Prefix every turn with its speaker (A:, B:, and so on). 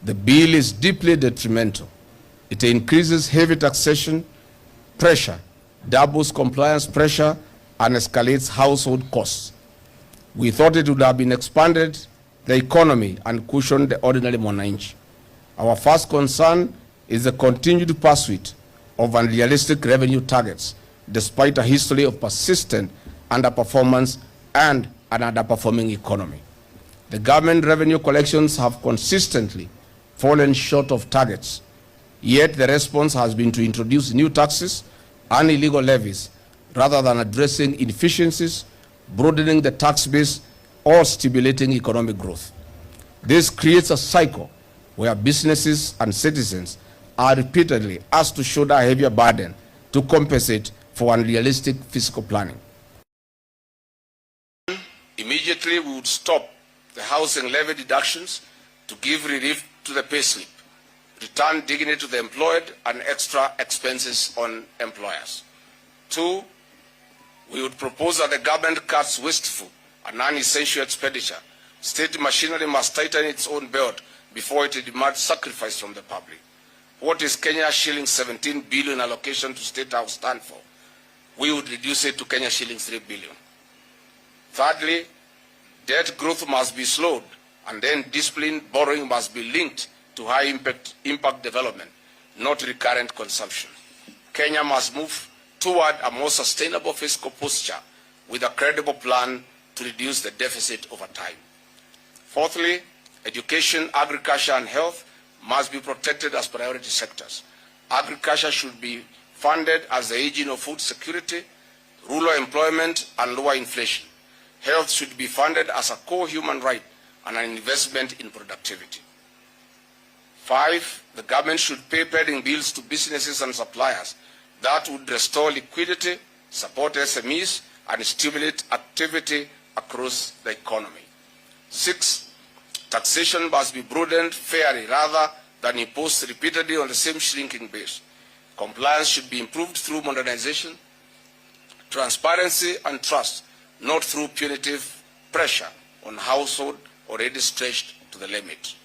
A: The bill is deeply detrimental. It increases heavy taxation pressure, doubles compliance pressure, and escalates household costs. We thought it would have been expanded the economy and cushioned the ordinary mwananchi. Our first concern is the continued pursuit of unrealistic revenue targets, despite a history of persistent underperformance and an underperforming economy. The government revenue collections have consistently fallen short of targets, yet the response has been to introduce new taxes and illegal levies rather than addressing inefficiencies, broadening the tax base, or stimulating economic growth. This creates a cycle where businesses and citizens are repeatedly asked to shoulder a heavier burden to compensate for unrealistic fiscal planning. Immediately, we would stop the housing levy deductions to give relief to the payslip, return dignity to the employed, and extra expenses on employers. 2, we would propose that the government cuts wasteful and non-essential expenditure. State machinery must tighten its own belt before it demands sacrifice from the public. What is Kenya shilling 17 billion allocation to State House stand for? We would reduce it to Kenya shilling 3 billion. Thirdly, debt growth must be slowed, and then disciplined borrowing must be linked to high impact development, not recurrent consumption. Kenya must move toward a more sustainable fiscal posture with a credible plan to reduce the deficit over time. Fourthly, education, agriculture, and health must be protected as priority sectors. Agriculture should be funded as the engine of food security, rural employment, and lower inflation. Health should be funded as a core human right and an investment in productivity. 5, the government should pay pending bills to businesses and suppliers. That would restore liquidity, support SMEs, and stimulate activity across the economy. 6, taxation must be broadened fairly rather than imposed repeatedly on the same shrinking base. Compliance should be improved through modernization, transparency, and trust, not through punitive pressure on households already stretched to the limit.